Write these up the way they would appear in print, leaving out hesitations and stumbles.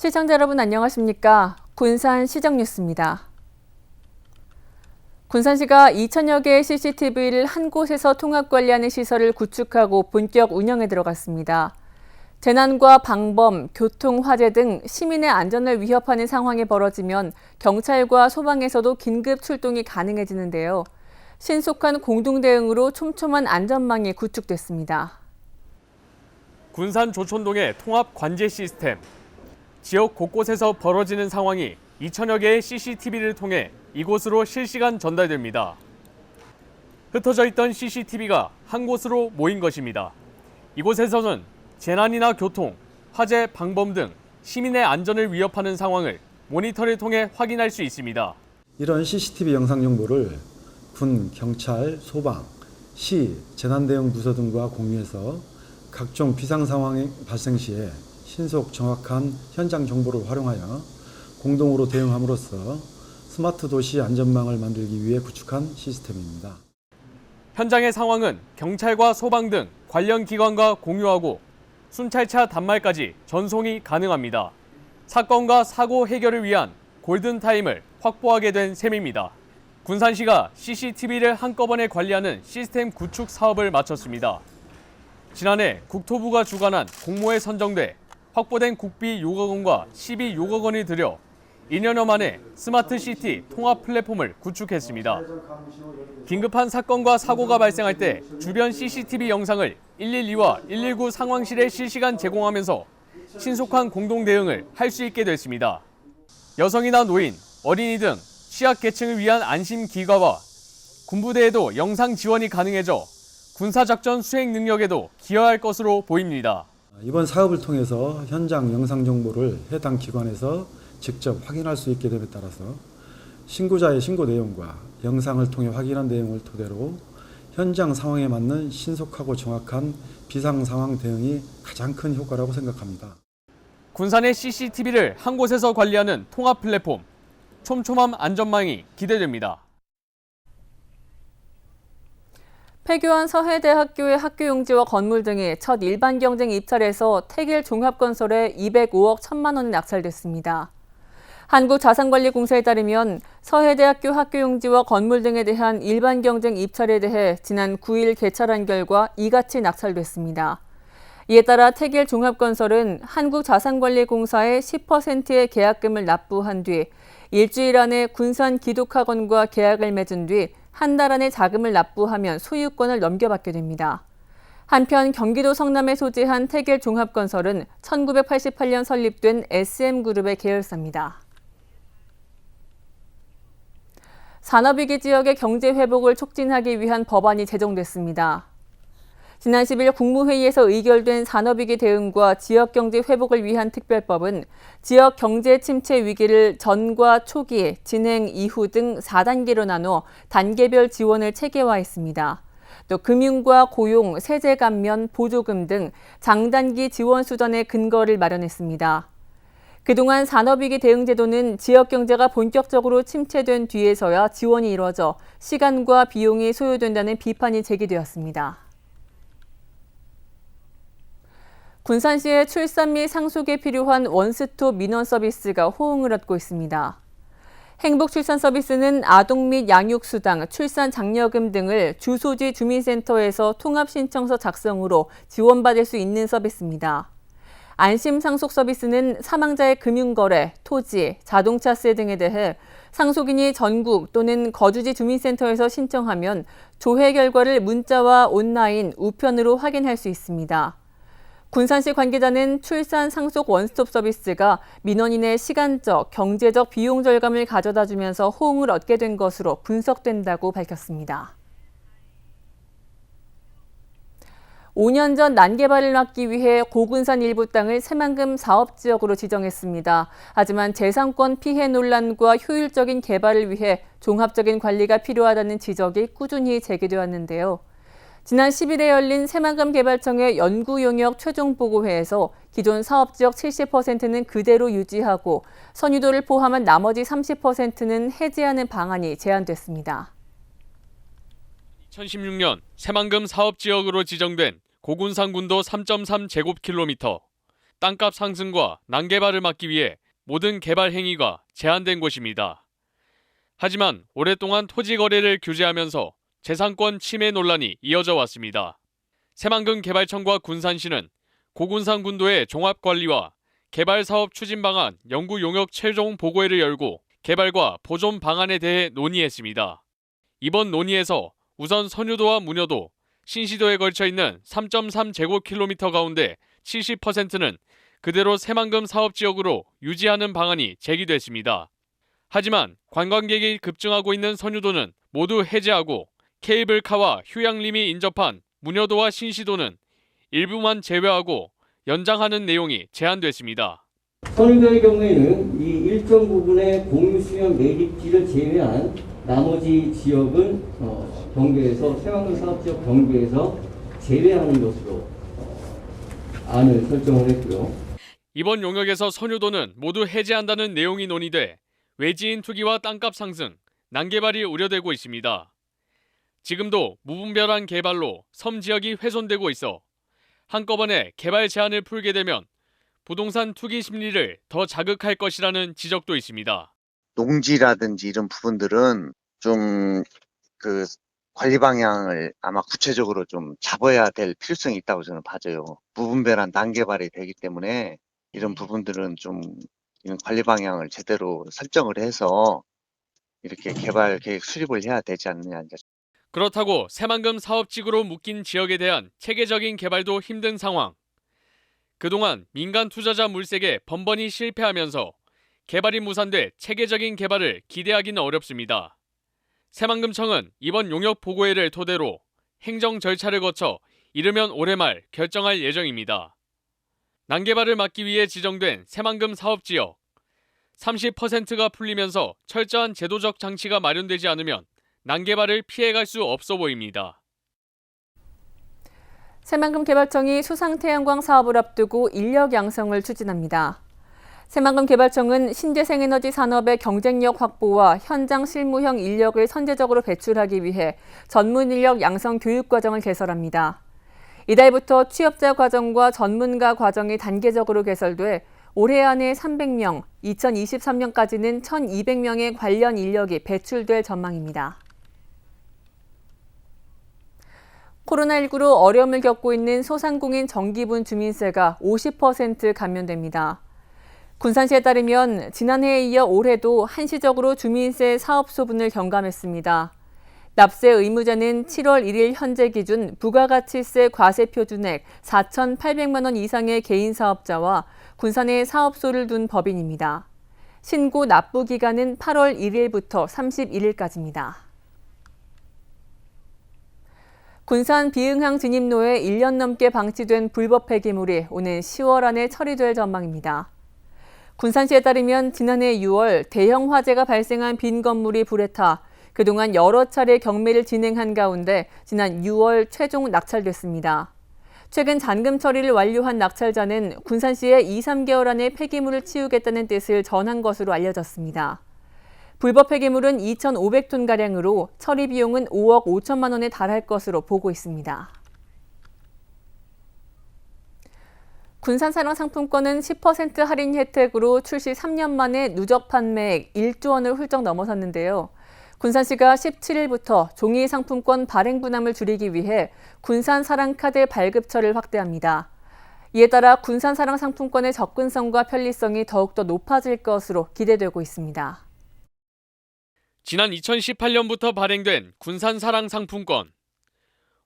시청자 여러분 안녕하십니까? 군산 시정 뉴스입니다. 군산시가 2,000여 개의 CCTV를 한 곳에서 통합 관리하는 시설을 구축하고 본격 운영에 들어갔습니다. 재난과 방범, 교통, 화재 등 시민의 안전을 위협하는 상황이 벌어지면 경찰과 소방에서도 긴급 출동이 가능해지는데요. 신속한 공동 대응으로 촘촘한 안전망이 구축됐습니다. 군산 조촌동의 통합 관제 시스템. 지역 곳곳에서 벌어지는 상황이 2,000여 개의 CCTV를 통해 이곳으로 실시간 전달됩니다. 흩어져 있던 CCTV가 한 곳으로 모인 것입니다. 이곳에서는 재난이나 교통, 화재, 방범 등 시민의 안전을 위협하는 상황을 모니터를 통해 확인할 수 있습니다. 이런 CCTV 영상 정보를 군, 경찰, 소방, 시, 재난대응부서 등과 공유해서 각종 비상 상황 발생 시에 신속 정확한 현장 정보를 활용하여 공동으로 대응함으로써 스마트 도시 안전망을 만들기 위해 구축한 시스템입니다. 현장의 상황은 경찰과 소방 등 관련 기관과 공유하고 순찰차 단말까지 전송이 가능합니다. 사건과 사고 해결을 위한 골든타임을 확보하게 된 셈입니다. 군산시가 CCTV를 한꺼번에 관리하는 시스템 구축 사업을 마쳤습니다. 지난해 국토부가 주관한 공모에 선정돼 확보된 국비 6억 원과 시비 6억 원을 들여 2년여 만에 스마트시티 통합 플랫폼을 구축했습니다. 긴급한 사건과 사고가 발생할 때 주변 CCTV 영상을 112와 119 상황실에 실시간 제공하면서 신속한 공동 대응을 할 수 있게 됐습니다. 여성이나 노인, 어린이 등 취약계층을 위한 안심 기가와 군부대에도 영상 지원이 가능해져 군사작전 수행 능력에도 기여할 것으로 보입니다. 이번 사업을 통해서 현장 영상 정보를 해당 기관에서 직접 확인할 수 있게 됨에 따라서 신고자의 신고 내용과 영상을 통해 확인한 내용을 토대로 현장 상황에 맞는 신속하고 정확한 비상 상황 대응이 가장 큰 효과라고 생각합니다. 군산의 CCTV를 한 곳에서 관리하는 통합 플랫폼, 촘촘한 안전망이 기대됩니다. 폐교한 서해대학교의 학교용지와 건물 등이 첫 일반 경쟁 입찰에서 태길 종합건설에 205억 1천만 원이 낙찰됐습니다. 한국자산관리공사에 따르면 서해대학교 학교용지와 건물 등에 대한 일반 경쟁 입찰에 대해 지난 9일 개찰한 결과 이같이 낙찰됐습니다. 이에 따라 태길 종합건설은 한국자산관리공사에 10%의 계약금을 납부한 뒤 일주일 안에 군산 기독학원과 계약을 맺은 뒤 한 달 안에 자금을 납부하면 소유권을 넘겨받게 됩니다. 한편 경기도 성남에 소재한 태길 종합건설은 1988년 설립된 SM그룹의 계열사입니다. 산업위기 지역의 경제 회복을 촉진하기 위한 법안이 제정됐습니다. 지난 10일 국무회의에서 의결된 산업위기 대응과 지역경제 회복을 위한 특별법은 지역 경제 침체 위기를 전과 초기, 진행 이후 등 4단계로 나눠 단계별 지원을 체계화했습니다. 또 금융과 고용, 세제 감면, 보조금 등 장단기 지원 수단의 근거를 마련했습니다. 그동안 산업위기 대응제도는 지역경제가 본격적으로 침체된 뒤에서야 지원이 이루어져 시간과 비용이 소요된다는 비판이 제기되었습니다. 군산시의 출산 및 상속에 필요한 원스톱 민원 서비스가 호응을 얻고 있습니다. 행복출산 서비스는 아동 및 양육수당, 출산 장려금 등을 주소지 주민센터에서 통합신청서 작성으로 지원받을 수 있는 서비스입니다. 안심상속 서비스는 사망자의 금융거래, 토지, 자동차세 등에 대해 상속인이 전국 또는 거주지 주민센터에서 신청하면 조회 결과를 문자와 온라인, 우편으로 확인할 수 있습니다. 군산시 관계자는 출산 상속 원스톱 서비스가 민원인의 시간적, 경제적 비용 절감을 가져다 주면서 호응을 얻게 된 것으로 분석된다고 밝혔습니다. 5년 전 난개발을 막기 위해 고군산 일부 땅을 새만금 사업지역으로 지정했습니다. 하지만 재산권 피해 논란과 효율적인 개발을 위해 종합적인 관리가 필요하다는 지적이 꾸준히 제기되었는데요. 지난 10일에 열린 새만금 개발청의 연구용역 최종보고회에서 기존 사업지역 70%는 그대로 유지하고 선유도를 포함한 나머지 30%는 해제하는 방안이 제안됐습니다. 2016년 새만금 사업지역으로 지정된 고군산군도 3.3제곱킬로미터, 땅값 상승과 난개발을 막기 위해 모든 개발 행위가 제한된 곳입니다. 하지만 오랫동안 토지 거래를 규제하면서 재산권 침해 논란이 이어져 왔습니다. 새만금 개발청과 군산시는 고군산 군도의 종합관리와 개발사업 추진 방안 연구 용역 최종 보고회를 열고 개발과 보존 방안에 대해 논의했습니다. 이번 논의에서 우선 선유도와 무녀도, 신시도에 걸쳐 있는 3.3제곱킬로미터 가운데 70%는 그대로 새만금 사업지역으로 유지하는 방안이 제기됐습니다. 하지만 관광객이 급증하고 있는 선유도는 모두 해제하고 케이블카와 휴양림이 인접한 무녀도와 신시도는 일부만 제외하고 연장하는 내용이 제한됐습니다. 선유도의 경우에는 이 일정 부분의 공유수용 매립지를 제외한 나머지 지역은 경계에서 새만금 사업지역 경계에서 제외하는 것으로 안을 설정을 했고요. 이번 용역에서 선유도는 모두 해제한다는 내용이 논의돼 외지인 투기와 땅값 상승, 난개발이 우려되고 있습니다. 지금도 무분별한 개발로 섬 지역이 훼손되고 있어 한꺼번에 개발 제한을 풀게 되면 부동산 투기 심리를 더 자극할 것이라는 지적도 있습니다. 농지라든지 이런 부분들은 좀 그 관리 방향을 아마 구체적으로 좀 잡아야 될 필요성이 있다고 저는 봐져요. 무분별한 난개발이 되기 때문에 이런 부분들은 좀 이런 관리 방향을 제대로 설정을 해서 이렇게 개발 계획 수립을 해야 되지 않느냐. 그렇다고 새만금 사업지구로 묶인 지역에 대한 체계적인 개발도 힘든 상황. 그동안 민간 투자자 물색에 번번이 실패하면서 개발이 무산돼 체계적인 개발을 기대하기는 어렵습니다. 새만금청은 이번 용역 보고회를 토대로 행정 절차를 거쳐 이르면 올해 말 결정할 예정입니다. 난개발을 막기 위해 지정된 새만금 사업지역 30%가 풀리면서 철저한 제도적 장치가 마련되지 않으면 난개발을 피해갈 수 없어 보입니다. 새만금 개발청이 수상태양광 사업을 앞두고 인력 양성을 추진합니다. 새만금 개발청은 신재생에너지 산업의 경쟁력 확보와 현장 실무형 인력을 선제적으로 배출하기 위해 전문 인력 양성 교육 과정을 개설합니다. 이달부터 취업자 과정과 전문가 과정이 단계적으로 개설돼 올해 안에 300명, 2023년까지는 1,200명의 관련 인력이 배출될 전망입니다. 코로나19로 어려움을 겪고 있는 소상공인 정기분 주민세가 50% 감면됩니다. 군산시에 따르면 지난해에 이어 올해도 한시적으로 주민세 사업소분을 경감했습니다. 납세 의무자는 7월 1일 현재 기준 부가가치세 과세 표준액 4,800만 원 이상의 개인 사업자와 군산에 사업소를 둔 법인입니다. 신고 납부 기간은 8월 1일부터 31일까지입니다. 군산 비응항 진입로에 1년 넘게 방치된 불법 폐기물이 오는 10월 안에 처리될 전망입니다. 군산시에 따르면 지난해 6월 대형 화재가 발생한 빈 건물이 불에 타 그동안 여러 차례 경매를 진행한 가운데 지난 6월 최종 낙찰됐습니다. 최근 잔금 처리를 완료한 낙찰자는 군산시에 2-3개월 안에 폐기물을 치우겠다는 뜻을 전한 것으로 알려졌습니다. 불법 폐기물은 2,500톤가량으로 처리 비용은 5억 5천만 원에 달할 것으로 보고 있습니다. 군산사랑 상품권은 10% 할인 혜택으로 출시 3년 만에 누적 판매액 1조 원을 훌쩍 넘어섰는데요. 군산시가 17일부터 종이 상품권 발행 분함을 줄이기 위해 군산사랑카드 발급처를 확대합니다. 이에 따라 군산사랑 상품권의 접근성과 편리성이 더욱더 높아질 것으로 기대되고 있습니다. 지난 2018년부터 발행된 군산사랑 상품권.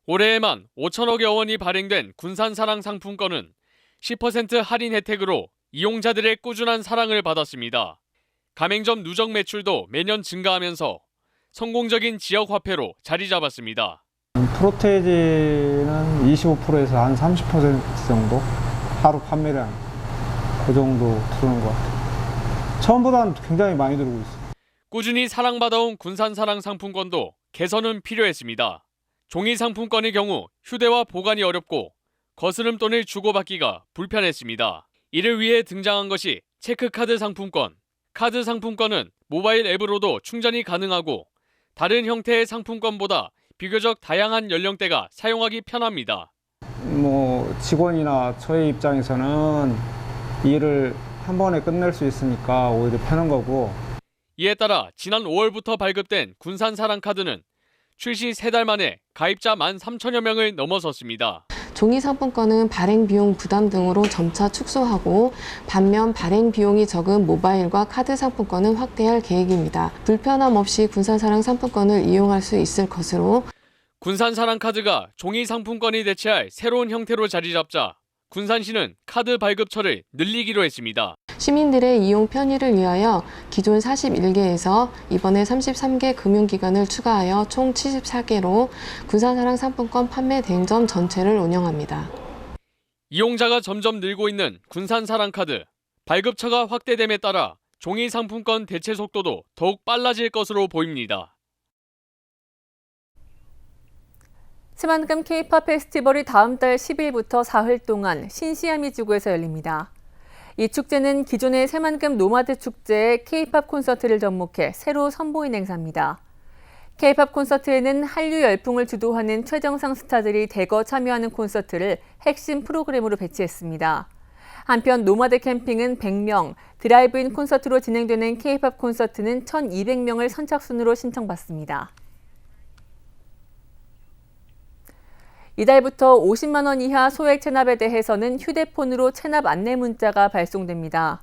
올해에만 5천억여 원이 발행된 군산사랑 상품권은 10% 할인 혜택으로 이용자들의 꾸준한 사랑을 받았습니다. 가맹점 누적 매출도 매년 증가하면서 성공적인 지역 화폐로 자리 잡았습니다. 프로테이지는 25%에서 한 30% 정도 하루 판매량 그 정도 들어오는 것 같아요. 처음보다는 굉장히 많이 들어오고 있어요. 꾸준히 사랑받아온 군산사랑 상품권도 개선은 필요했습니다. 종이 상품권의 경우 휴대와 보관이 어렵고 거스름돈을 주고받기가 불편했습니다. 이를 위해 등장한 것이 체크카드 상품권. 카드 상품권은 모바일 앱으로도 충전이 가능하고 다른 형태의 상품권보다 비교적 다양한 연령대가 사용하기 편합니다. 직원이나 저희 입장에서는 일을 한 번에 끝낼 수 있으니까 오히려 편한 거고. 이에 따라 지난 5월부터 발급된 군산 사랑카드는 출시 3달 만에 가입자 13,000여 명을 넘어섰습니다. 종이 상품권은 발행 비용 부담 등으로 점차 축소하고 반면 발행 비용이 적은 모바일과 카드 상품권은 확대할 계획입니다. 불편함 없이 군산사랑 상품권을 이용할 수 있을 것으로 군산 사랑카드가 종이 상품권이 대체할 새로운 형태로 자리 잡자 군산시는 카드 발급처를 늘리기로 했습니다. 시민들의 이용 편의를 위하여 기존 41개에서 이번에 33개 금융기관을 추가하여 총 74개로 군산사랑 상품권 판매 대행점 전체를 운영합니다. 이용자가 점점 늘고 있는 군산 사랑카드. 발급처가 확대됨에 따라 종이 상품권 대체 속도도 더욱 빨라질 것으로 보입니다. 새만금 K-팝 페스티벌이 다음 달 10일부터 사흘 동안 신시아미 지구에서 열립니다. 이 축제는 기존의 새만금 노마드 축제에 K-팝 콘서트를 접목해 새로 선보인 행사입니다. K-팝 콘서트에는 한류 열풍을 주도하는 최정상 스타들이 대거 참여하는 콘서트를 핵심 프로그램으로 배치했습니다. 한편 노마드 캠핑은 100명, 드라이브인 콘서트로 진행되는 K-팝 콘서트는 1,200명을 선착순으로 신청받습니다. 이달부터 50만 원 이하 소액 체납에 대해서는 휴대폰으로 체납 안내 문자가 발송됩니다.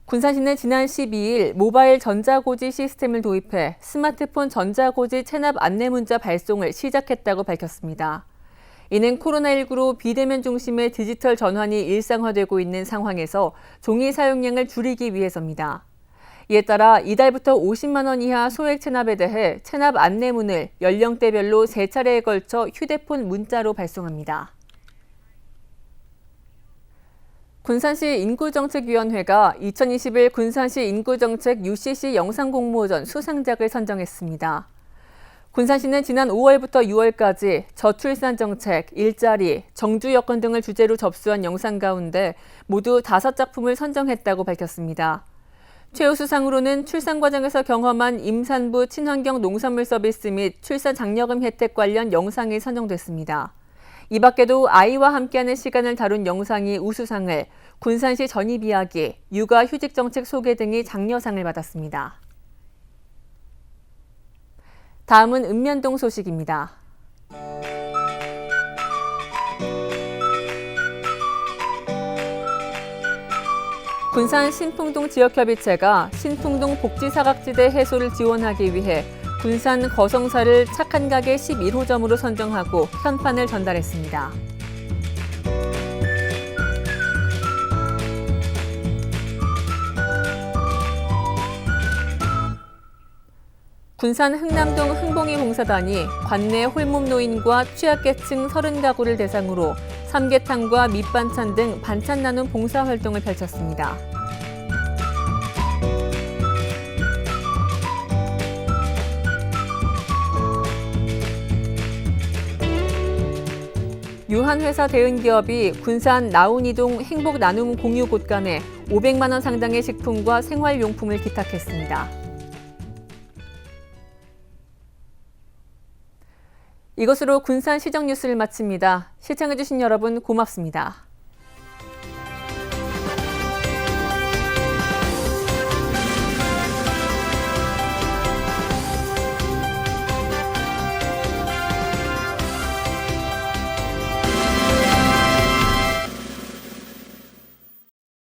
군산시는 지난 12일 모바일 전자고지 시스템을 도입해 스마트폰 전자고지 체납 안내 문자 발송을 시작했다고 밝혔습니다. 이는 코로나19로 비대면 중심의 디지털 전환이 일상화되고 있는 상황에서 종이 사용량을 줄이기 위해서입니다. 이에 따라 이달부터 50만 원 이하 소액 체납에 대해 체납 안내문을 연령대별로 3차례에 걸쳐 휴대폰 문자로 발송합니다. 군산시 인구정책위원회가 2021 군산시 인구정책 UCC 영상공모전 수상작을 선정했습니다. 군산시는 지난 5월부터 6월까지 저출산 정책, 일자리, 정주 여건 등을 주제로 접수한 영상 가운데 모두 5작품을 선정했다고 밝혔습니다. 최우수상으로는 출산 과정에서 경험한 임산부 친환경 농산물 서비스 및 출산 장려금 혜택 관련 영상이 선정됐습니다. 이 밖에도 아이와 함께하는 시간을 다룬 영상이 우수상을, 군산시 전입 이야기, 육아 휴직 정책 소개 등이 장려상을 받았습니다. 다음은 읍면동 소식입니다. 군산 신풍동 지역협의체가 신풍동 복지사각지대 해소를 지원하기 위해 군산 거성사를 착한 가게 11호점으로 선정하고 현판을 전달했습니다. 군산 흥남동 흥봉이 봉사단이 관내 홀몸 노인과 취약계층 30가구를 대상으로 삼계탕과 밑반찬 등 반찬 나눔 봉사활동을 펼쳤습니다. 유한회사 대은기업이 군산 나운이동 행복나눔 공유 곳간에 500만 원 상당의 식품과 생활용품을 기탁했습니다. 이것으로 군산 시정 뉴스를 마칩니다. 시청해주신 여러분 고맙습니다.